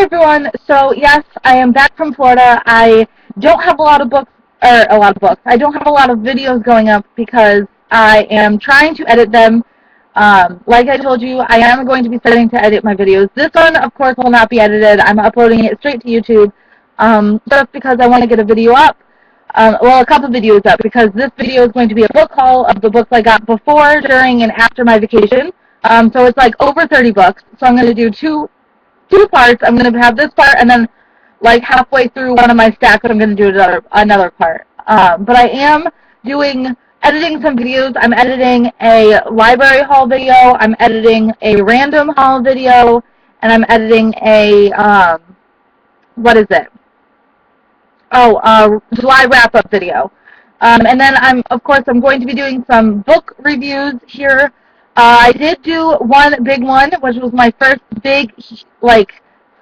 everyone. So yes, I am back from Florida. I don't have a lot of books, or a lot of books. I don't have a lot of videos going up because I am trying to edit them. Like I told you, I am going to be starting to edit my videos. This one, of course, will not be edited. I'm uploading it straight to YouTube, just because I want to get a video up. Well, a couple videos up, because this video is going to be a book haul of the books I got before, during, and after my vacation. So it's like over 30 books. So I'm going to do two parts. I'm going to have this part, and then like halfway through one of my stacks, I'm going to do another part. But I am editing some videos. I'm editing a library haul video. I'm editing a random haul video, and I'm editing a what is it? July wrap-up video. And then of course, I'm going to be doing some book reviews here. I did do one big one, which was my first big, like,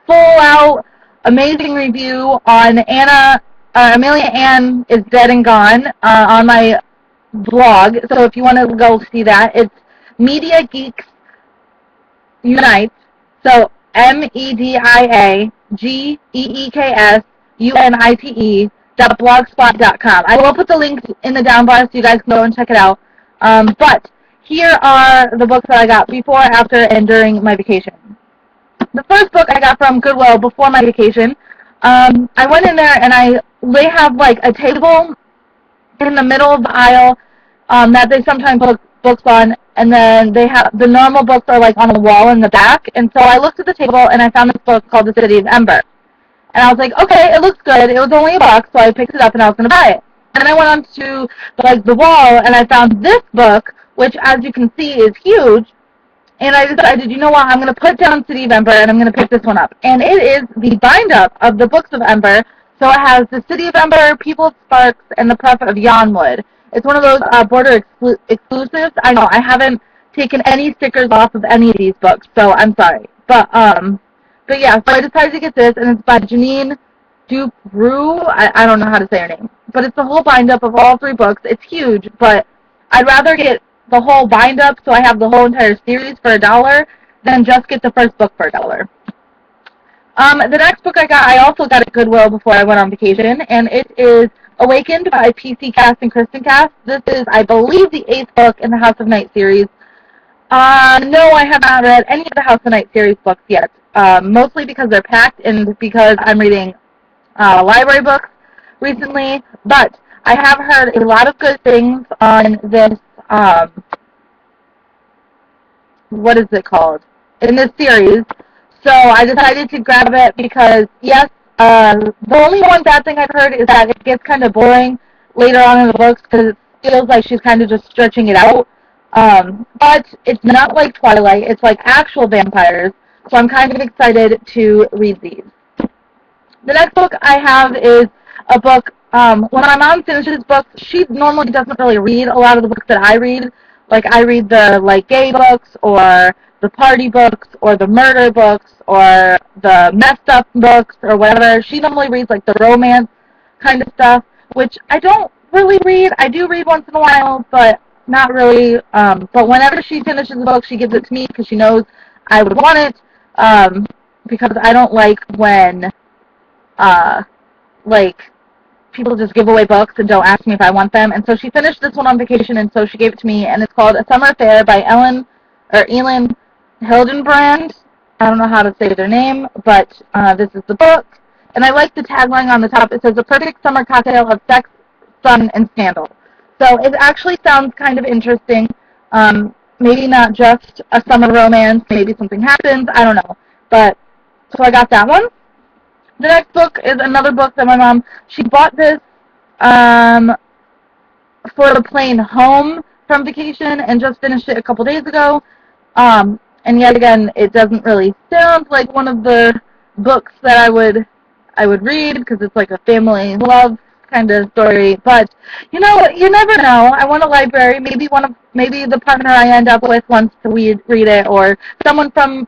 full-out, amazing review on Amelia Ann is Dead and Gone, on my blog. So if you want to go see that, it's Media Geeks Unite. So MEDIAGEEKSUNITE.blogspot.com. I will put the link in the down bar so you guys can go and check it out. But here are the books that I got before, after, and during my vacation. The first book I got from Goodwill before my vacation. I went in there and they have like a table in the middle of the aisle that they sometimes put books on, and then they have the normal books are like on a wall in the back. And so I looked at the table and I found this book called The City of Ember. And I was like, okay, it looks good. It was only $1, so I picked it up and I was going to buy it. And I went onto the wall and I found this book, which, as you can see, is huge. And I decided, you know what, I'm going to put down City of Ember and I'm going to pick this one up. And it is the bind-up of the Books of Ember. So it has The City of Ember, People of Sparks, and The Prep of Yonwood. It's one of those border exclusives. I know, I haven't taken any stickers off of any of these books, so I'm sorry. But yeah, so I decided to get this, and it's by Janine Duprou. I don't know how to say her name. But it's the whole bind-up of all 3 books. It's huge, but I'd rather get the whole bind-up, so I have the whole entire series for $1, than just get the first book for $1. The next book I also got at Goodwill before I went on vacation, and it is Awakened by PC Cast and Kristen Cast. This is, I believe, the 8th book in the House of Night series. No, I have not read any of the House of Night series books yet, mostly because they're packed and because I'm reading library books recently, but I have heard a lot of good things on this, what is it called, in this series, so I decided to grab it because, yes, the only one bad thing I've heard is that it gets kind of boring later on in the books because it feels like she's kind of just stretching it out. But it's not like Twilight. It's like actual vampires. So I'm kind of excited to read these. The next book I have is a book, when my mom finishes books, she normally doesn't really read a lot of the books that I read. Like, I read the, gay books, or the party books, or the murder books, or the messed up books, or whatever. She normally reads, the romance kind of stuff, which I don't really read. I do read once in a while, but not really. But whenever she finishes the book, she gives it to me because she knows I would want it, because I don't like when, people just give away books and don't ask me if I want them. And so she finished this one on vacation, and so she gave it to me, and it's called A Summer Affair by Elin Hildenbrand. I don't know how to say their name, but this is the book. And I like the tagline on the top. It says, "A perfect summer cocktail of sex, sun, and scandal." So it actually sounds kind of interesting. Maybe not just a summer romance. Maybe something happens. I don't know. But, so I got that one. The next book is another book that my mom, she bought this for the plane home from vacation and just finished it a couple days ago. And yet again, it doesn't really sound like one of the books that I would read because it's like a family love kind of story. But you know, you never know. I want a library. Maybe the partner I end up with wants to read it, or someone from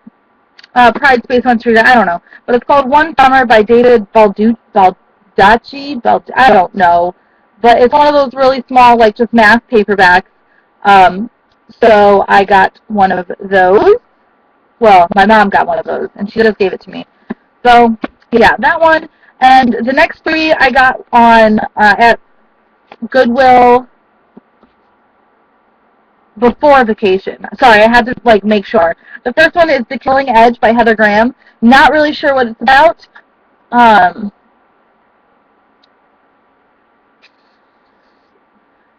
Pride Space wants to read it. I don't know. But it's called One Summer by David Baldacci. I don't know. But it's one of those really small, just mass paperbacks. So I got one of those. Well, my mom got one of those, and she just gave it to me. So, yeah, that one. And the next three I got on at Goodwill before vacation. Sorry, I had to make sure. The first one is The Killing Edge by Heather Graham. Not really sure what it's about.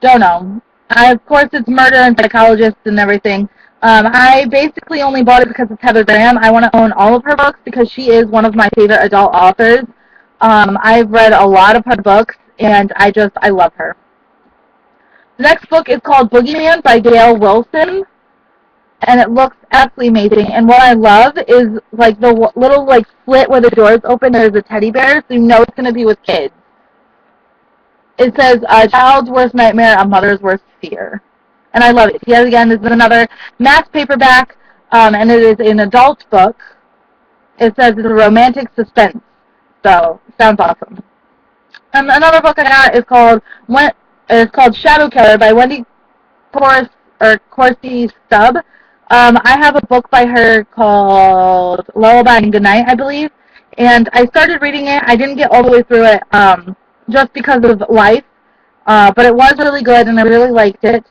Don't know. Of course, it's murder and psychologists and everything. I basically only bought it because it's Heather Graham. I want to own all of her books because she is one of my favorite adult authors. I've read a lot of her books, and I love her. The next book is called Boogeyman by Gail Wilson, and it looks absolutely amazing. And what I love is the little slit where the doors open. There's a teddy bear, so you know it's going to be with kids. It says, a child's worst nightmare, a mother's worst fear. And I love it. Yet again, this is another mass paperback, and it is an adult book. It says it's a romantic suspense. So, sounds awesome. And another book I got is called Shadow Killer by Wendy Corsi Stubb. I have a book by her called Lullaby and Goodnight, I believe. And I started reading it. I didn't get all the way through it just because of life. But it was really good, and I really liked it.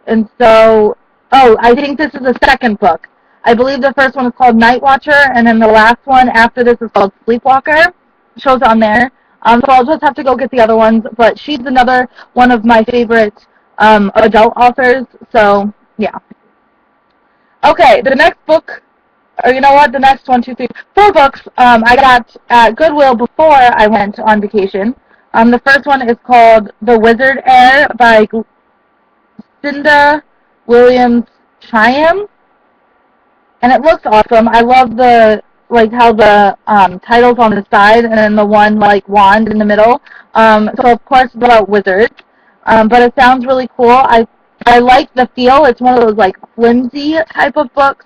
And so, I think this is the second book. I believe the first one is called Night Watcher, and then the last one after this is called Sleepwalker. Shows on there. So I'll just have to go get the other ones. But she's another one of my favorite adult authors. So, yeah. Okay, the next book, or you know what, the next 4 books I got at Goodwill before I went on vacation. The first one is called The Wizard Heir by Cinda Williams Chyam, and it looks awesome. I love the how the title's on the side and then the one wand in the middle. So of course it's about wizards, but it sounds really cool. I like the feel. It's one of those flimsy type of books,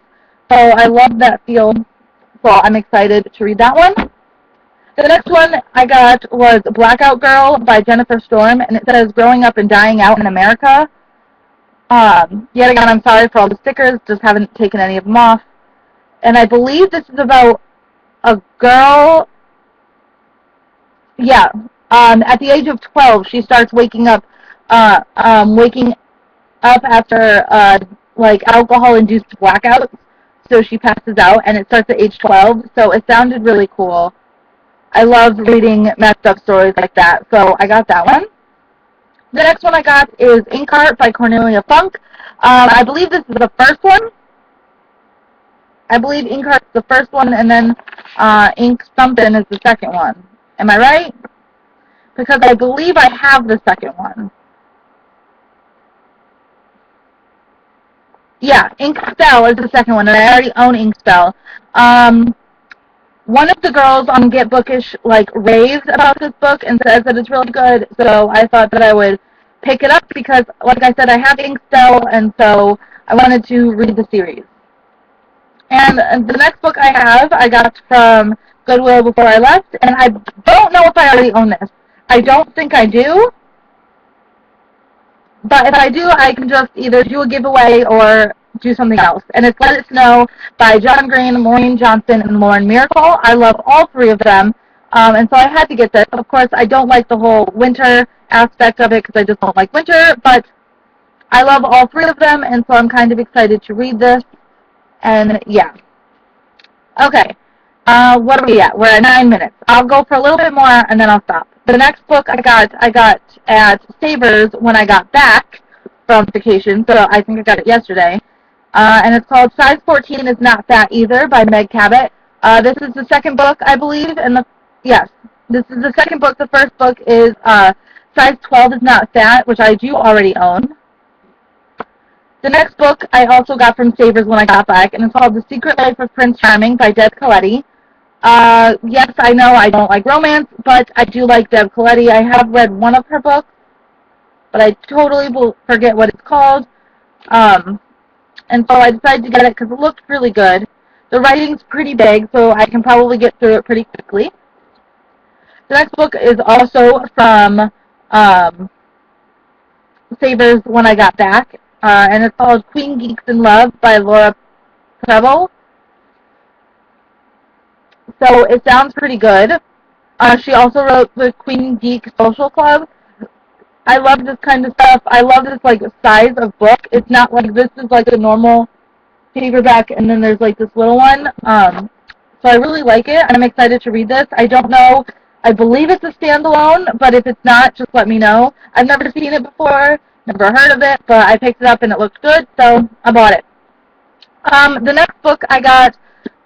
so I love that feel. So I'm excited to read that one. The next one I got was Blackout Girl by Jennifer Storm, and it says growing up and dying out in America. Yet again, I'm sorry for all the stickers, just haven't taken any of them off. And I believe this is about a girl, at the age of 12, she starts waking up after, alcohol-induced blackouts, so she passes out, and it starts at age 12, so it sounded really cool. I love reading messed up stories like that, so I got that one. The next one I got is Inkheart by Cornelia Funk. I believe this is the first one. I believe Inkheart's the first one, and then Ink Something is the second one. Am I right? Because I believe I have the second one. Yeah, Ink Spell is the second one, and I already own Ink Spell. One of the girls on Get Bookish raves about this book and says that it's really good, so I thought that I would pick it up because, like I said, I have Ink Spell, and so I wanted to read the series. And the next book I got from Goodwill before I left, and I don't know if I already own this. I don't think I do, but if I do, I can just either do a giveaway or do something else. And it's Let It Snow by John Green, Maureen Johnson, and Lauren Miracle. I love all 3 of them, and so I had to get this. Of course, I don't like the whole winter aspect of it because I just don't like winter, but I love all 3 of them, and so I'm kind of excited to read this. And yeah. Okay. What are we at? We're at 9 minutes. I'll go for a little bit more and then I'll stop. The next book I got at Savers when I got back from vacation, so I think I got it yesterday. And it's called Size 14 is Not Fat Either by Meg Cabot. This is the second book, I believe, yes, this is the second book. The first book is Size 12 is Not Fat, which I do already own. The next book I also got from Savers when I got back, and it's called The Secret Life of Prince Charming by Deb Coletti. Yes, I know I don't like romance, but I do like Deb Coletti. I have read one of her books, but I totally will forget what it's called. And so I decided to get it because it looked really good. The writing's pretty big, so I can probably get through it pretty quickly. The next book is also from Savers when I got back. And it's called Queen Geeks in Love by Laura Preble. so it sounds pretty good. She also wrote the Queen Geek Social Club. I love this kind of stuff. I love this like size of book. It's not like this is like a normal paperback and then there's like this little one. So I really like it and I'm excited to read this. I don't know. I believe it's a standalone, but if it's not, just let me know. I've never seen it before, never heard of it, but I picked it up and it looked good, so I bought it. The next book I got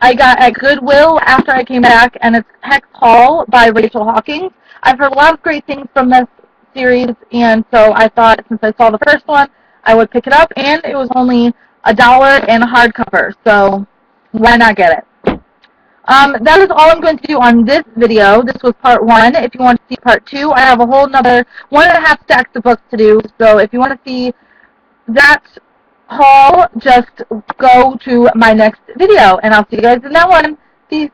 at Goodwill after I came back, and it's Hex Hall by Rachel Hawkins. I've heard a lot of great things from this series, and so I thought since I saw the first one, I would pick it up, and it was only $1 in hardcover, so why not get it? That is all I'm going to do on this video. This was part 1. If you want to see part 2, I have a whole another 1.5 stacks of books to do, so if you want to see that haul, just go to my next video, and I'll see you guys in that one. Peace.